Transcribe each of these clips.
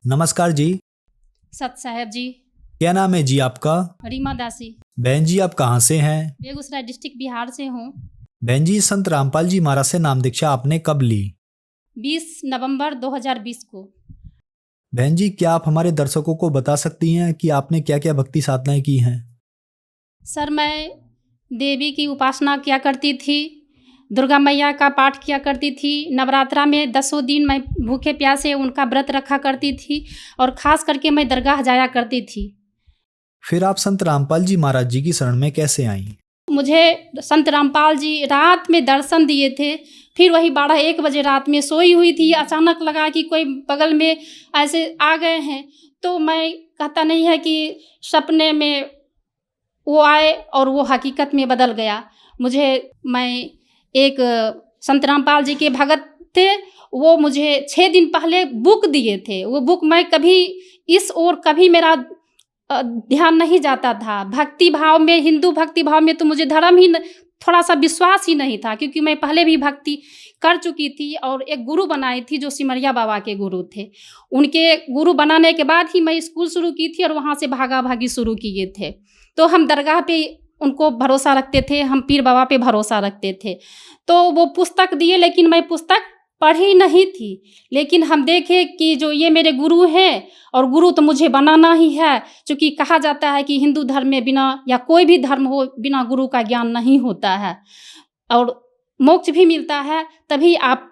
नमस्कार जी। सत साहेब जी। क्या नाम है जी आपका? रीमा दासी। बहन जी आप कहाँ से हैं? बेगूसराय डिस्ट्रिक्ट बिहार से हूँ। बहन जी संत रामपाल जी महाराज से नाम दीक्षा आपने कब ली? 20 नवंबर 2020 को। बहन जी क्या आप हमारे दर्शकों को बता सकती हैं कि आपने क्या क्या भक्ति साधनाएं की हैं? सर मैं देवी की उपासना किया करती थी, दुर्गा मैया का पाठ किया करती थी, नवरात्रा में 10 दिन मैं भूखे प्यासे उनका व्रत रखा करती थी और ख़ास करके मैं दरगाह जाया करती थी। फिर आप संत रामपाल जी महाराज जी की शरण में कैसे आईं? मुझे संत रामपाल जी रात में दर्शन दिए थे। फिर वही 12-1 बजे रात में सोई हुई थी, अचानक लगा कि कोई बगल में ऐसे आ गए हैं। तो मैं कहता नहीं है कि सपने में वो आए और वो हकीकत में बदल गया। मैं एक संत रामपाल जी के भगत थे, वो मुझे 6 दिन पहले बुक दिए थे। वो बुक मैं कभी इस ओर कभी मेरा ध्यान नहीं जाता था। भक्ति भाव में, हिंदू भक्ति भाव में तो मुझे धर्म ही थोड़ा सा विश्वास ही नहीं था, क्योंकि मैं पहले भी भक्ति कर चुकी थी और एक गुरु बनाई थी जो सिमरिया बाबा के गुरु थे। उनके गुरु बनाने के बाद ही मैं स्कूल शुरू की थी और वहाँ से भागा भागी शुरू किए थे। तो हम दरगाह पे उनको भरोसा रखते थे, हम पीर बाबा पे भरोसा रखते थे। तो वो पुस्तक दिए, लेकिन मैं पुस्तक पढ़ी नहीं थी। लेकिन हम देखे कि जो ये मेरे गुरु हैं और गुरु तो मुझे बनाना ही है, क्योंकि कहा जाता है कि हिंदू धर्म में बिना, या कोई भी धर्म हो, बिना गुरु का ज्ञान नहीं होता है और मोक्ष भी मिलता है। तभी आप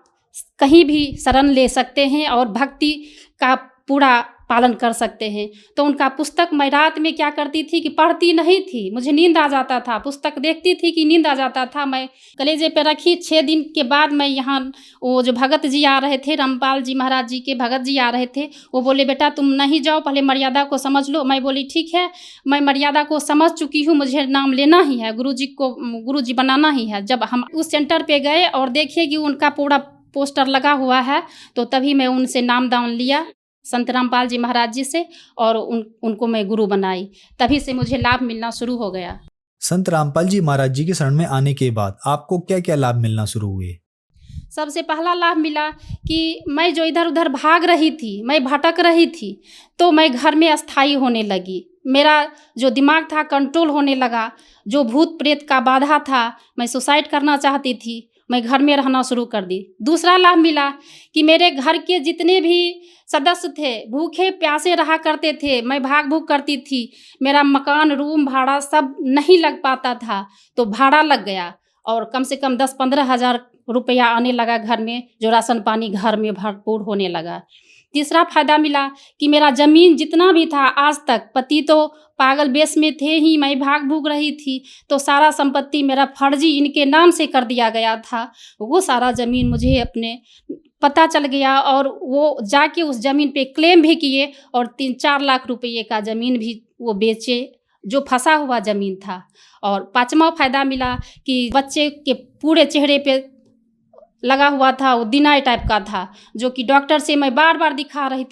कहीं भी शरण ले सकते हैं और भक्ति का पूरा पालन कर सकते हैं। तो उनका पुस्तक मैं रात में क्या करती थी कि पढ़ती नहीं थी, मुझे नींद आ जाता था। पुस्तक देखती थी कि नींद आ जाता था, मैं कलेजे पे रखी। 6 दिन के बाद मैं यहाँ, वो जो भगत जी आ रहे थे, रामपाल जी महाराज जी के भगत जी आ रहे थे, वो बोले बेटा तुम नहीं जाओ, पहले मर्यादा को समझ लो। मैं बोली ठीक है, मैं मर्यादा को समझ चुकी हूँ, मुझे नाम लेना ही है, गुरु जी बनाना ही है। जब हम उस सेंटर पे गए और देखिए कि उनका पूरा पोस्टर लगा हुआ है, तो तभी मैं उनसे नाम दान लिया संत रामपाल जी महाराज जी से, और उनको मैं गुरु बनाई। तभी से मुझे लाभ मिलना शुरू हो गया। संत रामपाल जी महाराज जी के शरण में आने के बाद आपको क्या क्या लाभ मिलना शुरू हुए? सबसे पहला लाभ मिला कि मैं जो इधर उधर भाग रही थी, मैं भटक रही थी, तो मैं घर में अस्थायी होने लगी। मेरा जो दिमाग था कंट्रोल होने लगा। जो भूत प्रेत का बाधा था, मैं सुसाइड करना चाहती थी, मैं घर में रहना शुरू कर दी। दूसरा लाभ मिला कि मेरे घर के जितने भी सदस्य थे भूखे प्यासे रहा करते थे, मैं भाग भूग करती थी। मेरा मकान, रूम भाड़ा सब नहीं लग पाता था, तो भाड़ा लग गया और कम से कम 10-15 हज़ार रुपया आने लगा घर में, जो राशन पानी घर में भरपूर होने लगा। तीसरा फायदा मिला कि मेरा ज़मीन जितना भी था, आज तक पति तो पागल बेस में थे ही, मैं भाग भूग रही थी, तो सारा संपत्ति मेरा फर्जी इनके नाम से कर दिया गया था। वो सारा ज़मीन मुझे अपने पता चल गया और वो जाके उस ज़मीन पे क्लेम भी किए और 3-4 लाख रुपये का ज़मीन भी वो बेचे, जो फंसा हुआ ज़मीन था। और पाँचवा फायदा मिला कि बच्चे के पूरे चेहरे पे लगा हुआ था, वो दिनाई टाइप का था, जो कि डॉक्टर से मैं बार बार दिखा रही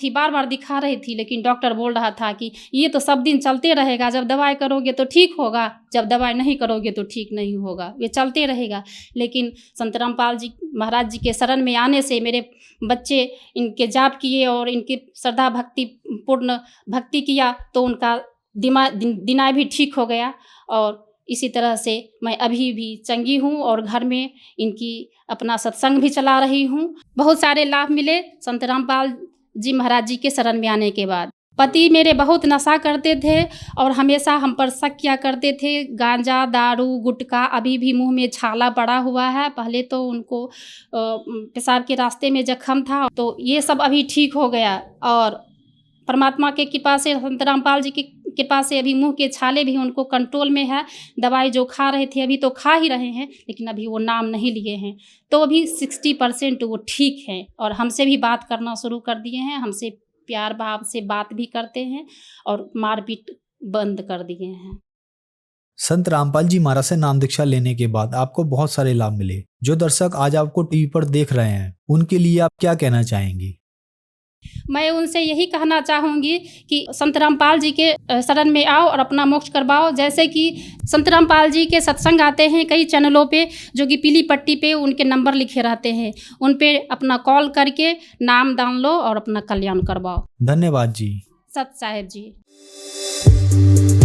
थी, लेकिन डॉक्टर बोल रहा था कि ये तो सब दिन चलते रहेगा, जब दवाई करोगे तो ठीक होगा, जब दवाई नहीं करोगे तो ठीक नहीं होगा, ये चलते रहेगा। लेकिन संत रामपाल जी महाराज जी के शरण में आने से मेरे बच्चे इनके जाप किए और इनकी श्रद्धा भक्ति पूर्ण भक्ति किया, तो उनका दिनाई भी ठीक हो गया। और इसी तरह से मैं अभी भी चंगी हूँ और घर में इनकी अपना सत्संग भी चला रही हूँ। बहुत सारे लाभ मिले संत रामपाल जी महाराज जी के शरण में आने के बाद। पति मेरे बहुत नशा करते थे और हमेशा हम पर शक किया करते थे। गांजा, दारू, गुटखा, अभी भी मुंह में छाला पड़ा हुआ है। पहले तो उनको पेशाब के रास्ते में जख्म था, तो ये सब अभी ठीक हो गया और परमात्मा के कृपा से, संत रामपाल जी की कृपा से अभी मुंह के छाले भी उनको कंट्रोल में है। दवाई जो खा रहे थे अभी तो खा ही रहे हैं, लेकिन अभी वो नाम नहीं लिए हैं, तो अभी 60% वो ठीक हैं और हमसे भी बात करना शुरू कर दिए हैं। हमसे प्यार भाव से बात भी करते हैं और मारपीट बंद कर दिए हैं। संत रामपाल जी महाराज से नाम दीक्षा लेने के बाद आपको बहुत सारे लाभ मिले। जो दर्शक आज आपको टीवी पर देख रहे हैं, उनके लिए आप क्या कहना चाहेंगी? मैं उनसे यही कहना चाहूँगी कि संत रामपाल जी के शरण में आओ और अपना मोक्ष करवाओ। जैसे कि संत रामपाल जी के सत्संग आते हैं कई चैनलों पे, जो कि पीली पट्टी पे उनके नंबर लिखे रहते हैं, उन पे अपना कॉल करके नाम दान लो और अपना कल्याण करवाओ। धन्यवाद जी। सत साहेब जी।